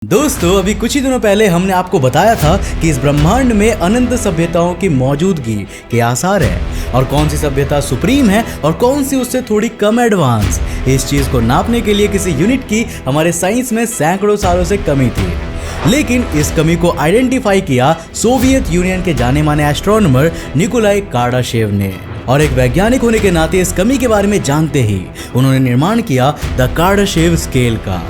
दोस्तों अभी कुछ ही दिनों पहले हमने आपको बताया था कि इस ब्रह्मांड में अनंत सभ्यताओं की मौजूदगी के आसार है और कौन सी सभ्यता सुप्रीम है और कौन सी उससे थोड़ी कम एडवांस। इस चीज को नापने के लिए किसी यूनिट की हमारे साइंस में सैकड़ों सालों से कमी थी, लेकिन इस कमी को आइडेंटिफाई किया सोवियत यूनियन के जाने माने एस्ट्रोनॉमर निकोलाई कार्डाशेव ने। और एक वैज्ञानिक होने के नाते इस कमी के बारे में जानते ही उन्होंने निर्माण किया द कार्डाशेव स्केल का।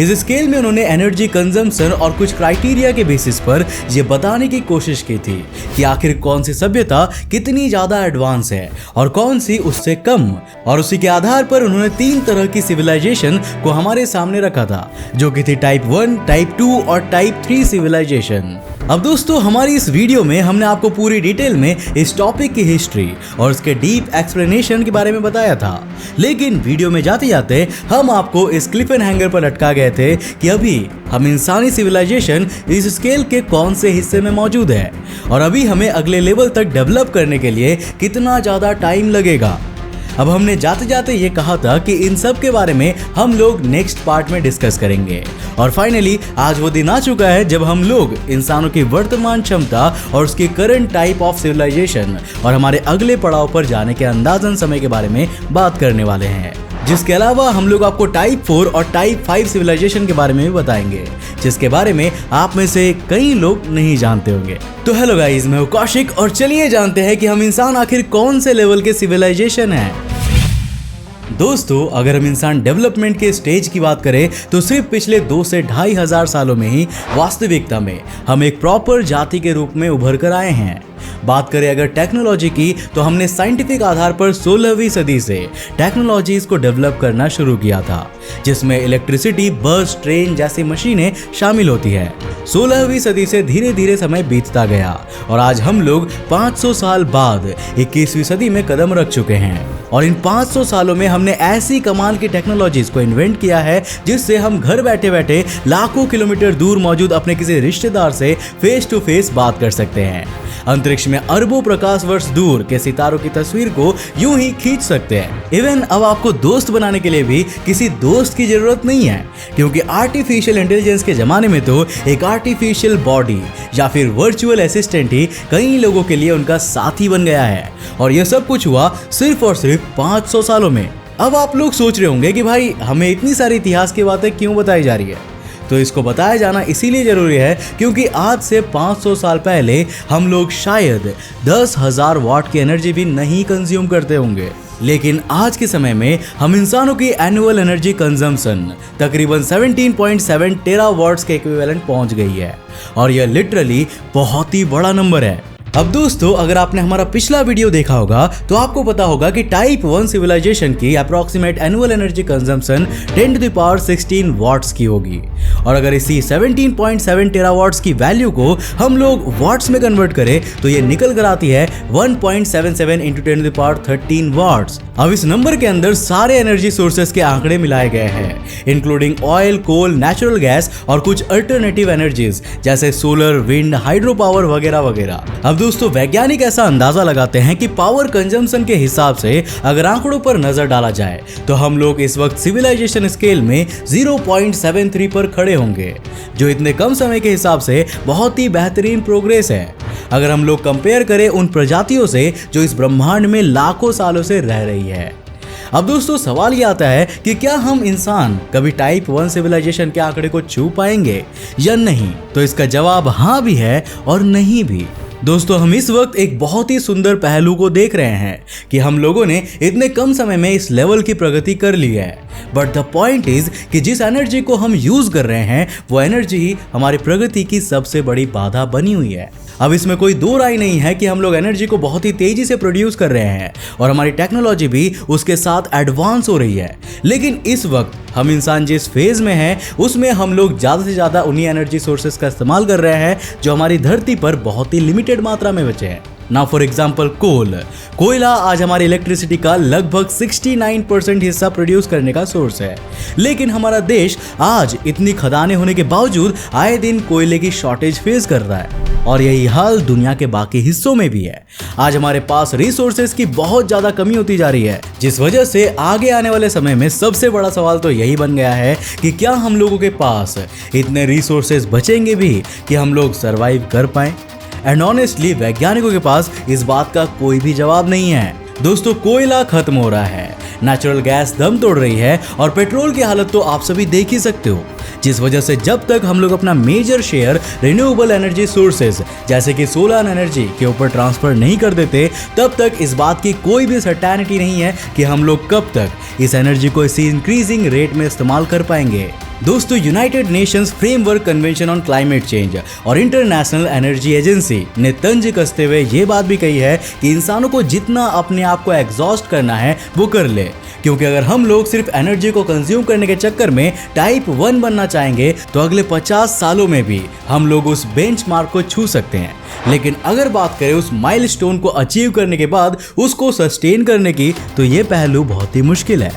इस स्केल में उन्होंने एनर्जी कंजम्पशन और कुछ क्राइटेरिया के बेसिस पर यह बताने की कोशिश की थी कि आखिर कौन सी सभ्यता कितनी ज्यादा एडवांस है और कौन सी उससे कम। और उसी के आधार पर उन्होंने 3 तरह की सिविलाइजेशन को हमारे सामने रखा था, जो कि थी टाइप 1, टाइप 2 और टाइप 3 सिविलाइजेशन। अब दोस्तों हमारी इस वीडियो में हमने आपको पूरी डिटेल में इस टॉपिक की हिस्ट्री और उसके डीप एक्सप्लेनेशन के बारे में बताया था, लेकिन वीडियो में जाते जाते हम आपको इस क्लिफ हैंगर पर लटका गए थे कि अभी हम इंसानी सिविलाइजेशन इस स्केल के कौन से हिस्से में मौजूद है और अभी हमें अगले लेवल तक डेवलप करने के लिए कितना ज्यादा टाइम लगेगा। अब हमने जाते जाते ये कहा था कि इन सब के बारे में हम लोग नेक्स्ट पार्ट में डिस्कस करेंगे। और फाइनली आज वो दिन आ चुका है जब हम लोग इंसानों की वर्तमान क्षमता और उसकी करंट टाइप ऑफ सिविलाइजेशन और हमारे अगले पड़ाव पर जाने के अंदाजन समय के बारे में बात करने वाले हैं, जिसके अलावा हम लोग आपको टाइप 4 और टाइप 5 सिविलाइजेशन के बारे में भी बताएंगे, जिसके बारे में आप में से कई लोग नहीं जानते होंगे। तो हेलो गाइस, मैं हूं कौशिक और चलिए जानते हैं कि हम इंसान आखिर कौन से लेवल के सिविलाइजेशन हैं। दोस्तों अगर हम इंसान डेवलपमेंट के स्टेज की बात करें तो सिर्फ पिछले 2 से 2,500 सालों में ही वास्तविकता में हम एक प्रॉपर जाति के रूप में उभर कर आए हैं। बात करें अगर टेक्नोलॉजी की तो हमने साइंटिफिक आधार पर 16वीं सदी से टेक्नोलॉजीज को डेवलप करना शुरू किया था, जिसमें इलेक्ट्रिसिटी, बस, ट्रेन जैसी मशीनें शामिल होती है। 16वीं सदी से धीरे धीरे समय बीतता गया और आज हम लोग 500 साल बाद 21वीं सदी में कदम रख चुके हैं। और इन 500 सालों में हमने ऐसी कमाल की टेक्नोलॉजीज को इन्वेंट किया है जिससे हम घर बैठे बैठे लाखों किलोमीटर दूर मौजूद अपने किसी रिश्तेदार से फेस टू फेस बात कर सकते हैं। अंतरिक्ष में अरबों प्रकाश वर्ष दूर के सितारों की तस्वीर को यूं ही खींच सकते हैं। इवन अब आपको दोस्त बनाने के लिए भी किसी दोस्त की जरूरत नहीं है, क्योंकि आर्टिफिशियल इंटेलिजेंस के जमाने में तो एक आर्टिफिशियल बॉडी या फिर वर्चुअल असिस्टेंट ही कई लोगों के लिए उनका साथी बन गया है। और यह सब कुछ हुआ सिर्फ और सिर्फ 500 सालों में। अब आप लोग सोच रहे होंगे कि भाई हमें इतनी सारी इतिहास की बातें क्यों बताई जा रही है। तो इसको बताया जाना इसीलिए जरूरी है क्योंकि आज से 500 साल पहले हम लोग शायद 10,000 वाट की एनर्जी भी नहीं कंज्यूम करते होंगे, लेकिन आज के समय में हम इंसानों की एनुअल एनर्जी कंजम्पशन तकरीबन 17.7 टेरावाट्स के इक्विवेलेंट पहुंच गई है और यह लिटरली बहुत ही बड़ा नंबर है। अब दोस्तों अगर आपने हमारा पिछला वीडियो देखा होगा तो आपको पता होगा कि टाइप 1 सिविलाइजेशन की approximate annual energy consumption 10⁻16 watts की होगी। और अगर इसी 17.7 टेरावाट्स की वैल्यू को हम लोग वाट्स में कन्वर्ट करें तो ये निकल कर आती है 1.77 × 10⁻13 वाट्स। अब इस नंबर के अंदर सारे एनर्जी सोर्सेस के आंकड़े मिलाए गए हैं, इंक्लूडिंग ऑयल, कोल, नेचुरल गैस और कुछ अल्टरनेटिव एनर्जीज जैसे सोलर, विंड, हाइड्रो पावर वगैरह वगैरह। अब दोस्तों वैज्ञानिक ऐसा अंदाजा लगाते हैं कि पावर कंजम्पशन के हिसाब से अगर आंकड़ों पर नजर डाला जाए तो हम लोग इस वक्त सिविलाइजेशन स्केल में 0.73 पर खड़े होंगे, जो इतने कम समय के हिसाब से बहुत ही बेहतरीन प्रोग्रेस है अगर हम लोग कंपेयर करें उन प्रजातियों से जो इस ब्रह्मांड में लाखों सालों से रह रही है। अब दोस्तों सवाल ये आता है कि क्या हम इंसान कभी टाइप 1 सिविलाइजेशन के आंकड़े को छू पाएंगे या नहीं? तो इसका जवाब हाँ भी है और नहीं भी। दोस्तों हम इस वक्त एक बहुत ही सुंदर पहलू को देख रहे हैं कि हम लोगों ने इतने कम समय में इस लेवल की प्रगति कर ली है, बट द पॉइंट इज कि जिस एनर्जी को हम यूज कर रहे हैं वो एनर्जी ही हमारी प्रगति की सबसे बड़ी बाधा बनी हुई है। अब इसमें कोई दो राय नहीं है कि हम लोग एनर्जी को बहुत ही तेजी से प्रोड्यूस कर रहे हैं और हमारी टेक्नोलॉजी भी उसके साथ एडवांस हो रही है, लेकिन इस वक्त हम इंसान जिस फेज में हैं उसमें हम लोग ज़्यादा से ज़्यादा उन्हीं एनर्जी सोर्सेस का इस्तेमाल कर रहे हैं जो हमारी धरती पर बहुत ही लिमिटेड मात्रा में बचे हैं। नाउ फॉर एग्जाम्पल कोयला आज हमारी इलेक्ट्रिसिटी का लगभग 69% हिस्सा प्रोड्यूस करने का सोर्स है, लेकिन हमारा देश आज इतनी खदानें होने के बावजूद आए दिन कोयले की शॉर्टेज फेस कर रहा है। और यही हाल दुनिया के बाकी हिस्सों में भी है। आज हमारे पास रिसोर्सेज की बहुत ज्यादा कमी होती जा रही है, जिस वजह से आगे आने वाले समय में सबसे बड़ा सवाल तो यही बन गया है कि क्या हम लोगों के पास इतने रिसोर्सेज बचेंगे भी कि हम लोग सरवाइव कर पाए। एंड ऑनेस्टली वैज्ञानिकों के पास इस बात का कोई भी जवाब नहीं है। दोस्तों, कोयला खत्म हो रहा है, नेचुरल गैस दम तोड़ रही है और पेट्रोल की हालत तो आप सभी देख ही सकते हो, जिस वजह से जब तक हम लोग अपना major share renewable energy sources जैसे कि सोलर एनर्जी के ऊपर ट्रांसफर नहीं कर देते, तब तक इस बात की कोई भी सर्टेनिटी नहीं है कि हम लोग कब तक इस एनर्जी को इसी इंक्रीजिंग रेट में इस्तेमाल कर पाएंगे। दोस्तों, United Nations framework convention on climate change और इंटरनेशनल एनर्जी एजेंसी ने तंज कसते हुए ये बात भी कही है कि इंसानों को जितना अपने आप को एग्जॉस्ट करना है वो कर ले, क्योंकि अगर हम लोग सिर्फ एनर्जी को कंज्यूम करने के चक्कर में टाइप 1 बनना चाहेंगे तो अगले 50 सालों में भी हम लोग उस बेंचमार्क को छू सकते हैं। लेकिन अगर बात करें उस माइलस्टोन को अचीव करने के बाद उसको सस्टेन करने की, तो ये पहलू बहुत ही मुश्किल है।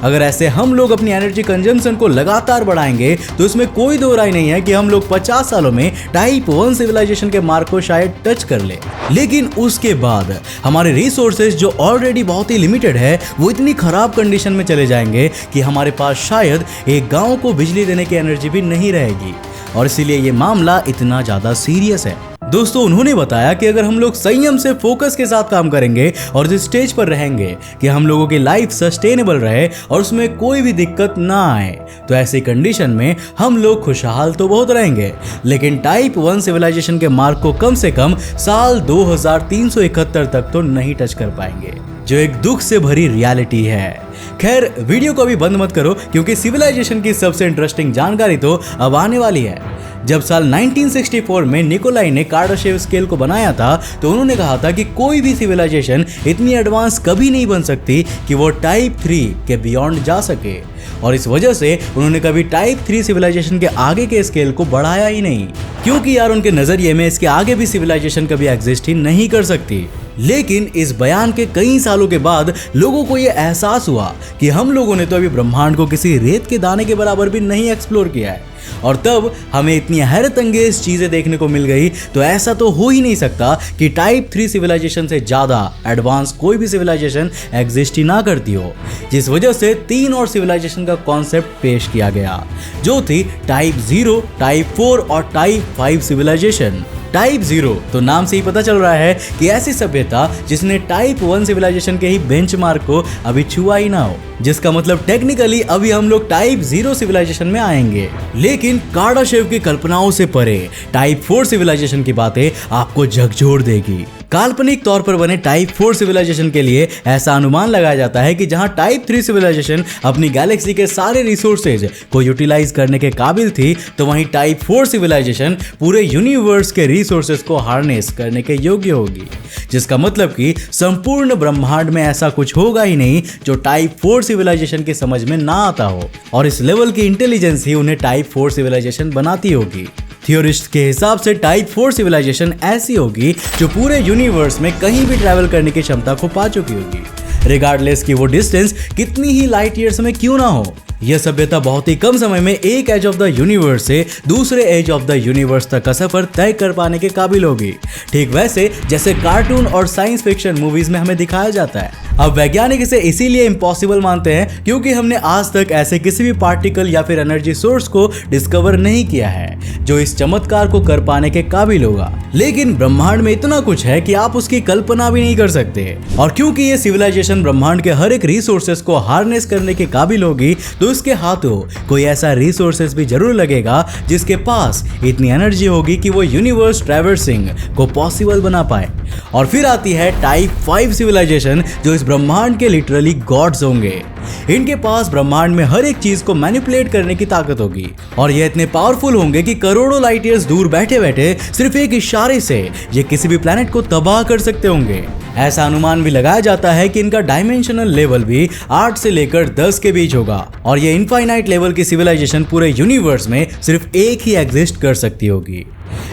अगर ऐसे हम लोग अपनी एनर्जी कंजम्पशन को लगातार बढ़ाएंगे तो इसमें कोई दो राय नहीं है कि हम लोग 50 सालों में टाइप 1 सिविलाइजेशन के मार्क को शायद टच कर ले। लेकिन उसके बाद हमारे रिसोर्सेज जो ऑलरेडी बहुत ही लिमिटेड है, वो इतनी खराब कंडीशन में चले जाएंगे कि हमारे पास शायद एक गांव को बिजली देने की एनर्जी भी नहीं रहेगी। और इसीलिए ये मामला इतना ज्यादा सीरियस है। दोस्तों, उन्होंने बताया कि अगर हम लोग संयम से फोकस के साथ काम करेंगे और जिस स्टेज पर रहेंगे कि हम लोगों की लाइफ सस्टेनेबल रहे और उसमें कोई भी दिक्कत ना आए, तो ऐसी कंडीशन में हम लोग खुशहाल तो बहुत रहेंगे, लेकिन टाइप 1 सिविलाइजेशन के मार्क को कम से कम साल 2371 तक तो नहीं टच कर पाएंगे, जो एक दुख से भरी रियलिटी है। खैर, वीडियो को अभी बंद मत करो, क्योंकि सिविलाइजेशन की सबसे इंटरेस्टिंग जानकारी तो अब आने वाली है। जब साल 1964 में निकोलाई ने कार्डाशेव स्केल को बनाया था, तो उन्होंने कहा था कि कोई भी सिविलाइजेशन इतनी एडवांस कभी नहीं बन सकती कि वो टाइप 3 के बियॉन्ड जा सके, और इस वजह से उन्होंने कभी टाइप 3 सिविलाइजेशन के आगे के स्केल को बढ़ाया ही नहीं, क्योंकि यार उनके नजरिए में इसके आगे भी सिविलाइजेशन कभी एग्जिस्ट ही नहीं कर सकती। लेकिन इस बयान के कई सालों के बाद लोगों को यह एहसास हुआ कि हम लोगों ने तो अभी ब्रह्मांड को किसी रेत के दाने के बराबर भी नहीं एक्सप्लोर किया है, और तब हमें इतनी हैरत अंगेज चीजें देखने को मिल गई। तो ऐसा तो हो ही नहीं सकता कि टाइप 3 सिविलाइजेशन से ज्यादा एडवांस कोई भी सिविलाइजेशन एग्जिस्ट ही ना करती हो, जिस वजह से 3 और सिविलाइजेशन का कॉन्सेप्ट पेश किया गया, जो थी टाइप 0, टाइप 4 और टाइप 5 सिविलाइजेशन। टाइप 0 तो नाम से ही पता चल रहा है कि ऐसी सभ्यता जिसने टाइप 1 सिविलाइजेशन के ही बेंचमार्क को अभी छुआ ही ना हो, जिसका मतलब टेक्निकली अभी हम लोग टाइप 0 सिविलाइजेशन में आएंगे। लेकिन कार्डाशेव की कल्पनाओं से परे टाइप 4 सिविलाइजेशन की बातें आपको झकझोर देगी। काल्पनिक तौर पर बने टाइप 4 सिविलाइजेशन के लिए ऐसा अनुमान लगाया जाता है कि जहां टाइप 3 सिविलाइजेशन अपनी गैलेक्सी के सारे रिसोर्सेज को यूटिलाइज करने के काबिल थी, तो वहीं टाइप 4 सिविलाइजेशन पूरे यूनिवर्स के रिसोर्सेज को हार्नेस करने के योग्य होगी, जिसका मतलब कि संपूर्ण ब्रह्मांड में ऐसा कुछ होगा ही नहीं जो टाइप 4 सिविलाइजेशन की समझ में ना आता हो, और इस लेवल की इंटेलिजेंस ही उन्हें टाइप 4 सिविलाइजेशन बनाती होगी। थियोरिस्ट के हिसाब से टाइप 4 सिविलाइजेशन ऐसी होगी जो पूरे यूनिवर्स में कहीं भी ट्रैवल करने की क्षमता को पा चुकी होगी, रिगार्डलेस कि वो डिस्टेंस कितनी ही लाइट ईयर्स में क्यों ना हो। यह सभ्यता बहुत ही कम समय में एक एज ऑफ द यूनिवर्स से दूसरे एज ऑफ द यूनिवर्स तक का सफर तय कर पाने के काबिल होगी, ठीक वैसे जैसे कार्टून और साइंस फिक्शन मूवीज में हमें दिखाया जाता है। अब वैज्ञानिक इसे इसीलिए इम्पॉसिबल मानते हैं क्योंकि हमने आज तक ऐसे किसी भी पार्टिकल या फिर एनर्जी सोर्स को डिस्कवर नहीं किया है जो इस चमत्कार को कर पाने के काबिल होगा। लेकिन ब्रह्मांड में इतना कुछ है कि आप उसकी कल्पना भी नहीं कर सकते, और क्योंकि ये सिविलाइजेशन ब्रह्मांड के हर एक रिसोर्सेस को हार्नेस करने के काबिल होगी, तो इसके हाथों कोई ऐसा रिसोर्सेस भी जरूर लगेगा जिसके पास इतनी एनर्जी होगी कि वो यूनिवर्स ट्रैवर्सिंग को पॉसिबल बना पाए। और फिर आती है टाइप 5 सिविलाइजेशन, जो इस ब्रह्मांड के लिटरली गॉड्स होंगे। इनके पास ब्रह्मांड में हर एक चीज को मैनिपुलेट करने की ताकत होगी, और ये इतने पावरफुल होंगे कि करोड़ों लाइट ईयर्स दूर बैठे बैठे सिर्फ एक इशारे से ये किसी भी प्लेनेट को तबाह कर सकते होंगे। ऐसा अनुमान भी लगाया जाता है कि इनका डायमेंशनल लेवल भी 8 से लेकर 10 के बीच होगा, और ये इनफाइनाइट लेवल की सिविलाइजेशन पूरे यूनिवर्स में सिर्फ एक ही एग्जिस्ट कर सकती होगी।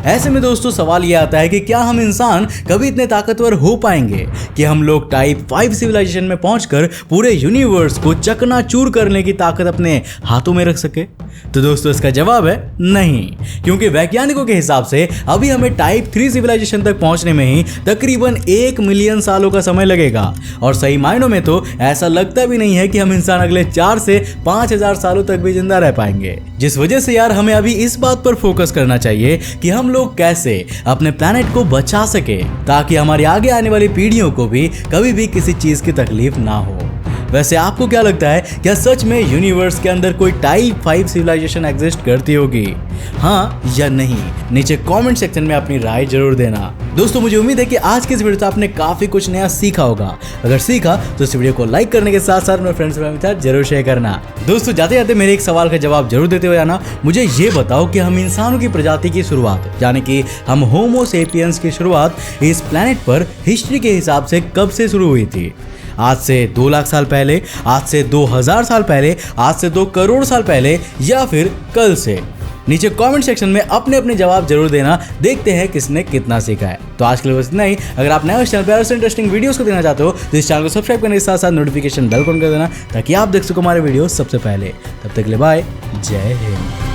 ऐसे में दोस्तों सवाल ये आता है कि क्या हम इंसान कभी इतने ताकतवर हो पाएंगे कि हम लोग टाइप 5 सिविलाइजेशन में पहुंचकर पूरे यूनिवर्स को चकनाचूर करने की ताकत अपने हाथों में रख सके? तो दोस्तों इसका जवाब है नहीं, क्योंकि वैज्ञानिकों के हिसाब से अभी हमें टाइप 3 सिविलाइजेशन तक पहुंचने में ही तकरीबन 1 मिलियन सालों का समय लगेगा। और सही मायनों में तो ऐसा लगता भी नहीं है कि हम इंसान अगले 4 से 5,000 सालों तक भी जिंदा रह पाएंगे। जिस वजह से यार हमें अभी इस बात पर फोकस करना चाहिए कि हम लोग कैसे अपने प्लेनेट को बचा सके, ताकि हमारी आगे आने वाली पीढ़ियों को भी कभी भी किसी चीज की तकलीफ ना हो। वैसे आपको क्या लगता है, क्या सच में यूनिवर्स के अंदर कोई टाइप 5 सिविलाइजेशन एग्जिस्ट करती होगी, हाँ या नहीं? नीचे कमेंट सेक्शन में अपनी राय जरूर देना। दोस्तों मुझे उम्मीद है कि आज के इस वीडियो से आपने काफी कुछ नया सीखा होगा। अगर सीखा तो इस वीडियो को लाइक करने के साथ साथ अपने फ्रेंड्स के साथ जरूर शेयर करना। दोस्तों जाते जाते मेरे एक सवाल का जवाब जरूर देते हुए आना। मुझे ये बताओ कि हम इंसानों की प्रजाति की शुरुआत, यानी कि हम होमो सेपियंस की शुरुआत इस प्लेनेट पर हिस्ट्री के हिसाब से कब से शुरू हुई थी? आज से 2 लाख साल पहले, आज से 2000 साल पहले, आज से 2 करोड़ साल पहले, या फिर कल से? नीचे कमेंट सेक्शन में अपने अपने जवाब जरूर देना। देखते हैं किसने कितना सीखा है। तो आज के लिए बस इतना ही। अगर आप नए इस चैनल पर ऐसे इंटरेस्टिंग वीडियोस को देखना चाहते हो तो इस चैनल को सब्सक्राइब करने के साथ साथ नोटिफिकेशन बेल ऑन कर देना, ताकि आप देख सको हमारे वीडियो सबसे पहले। तब तक के लिए बाय, जय हिंद।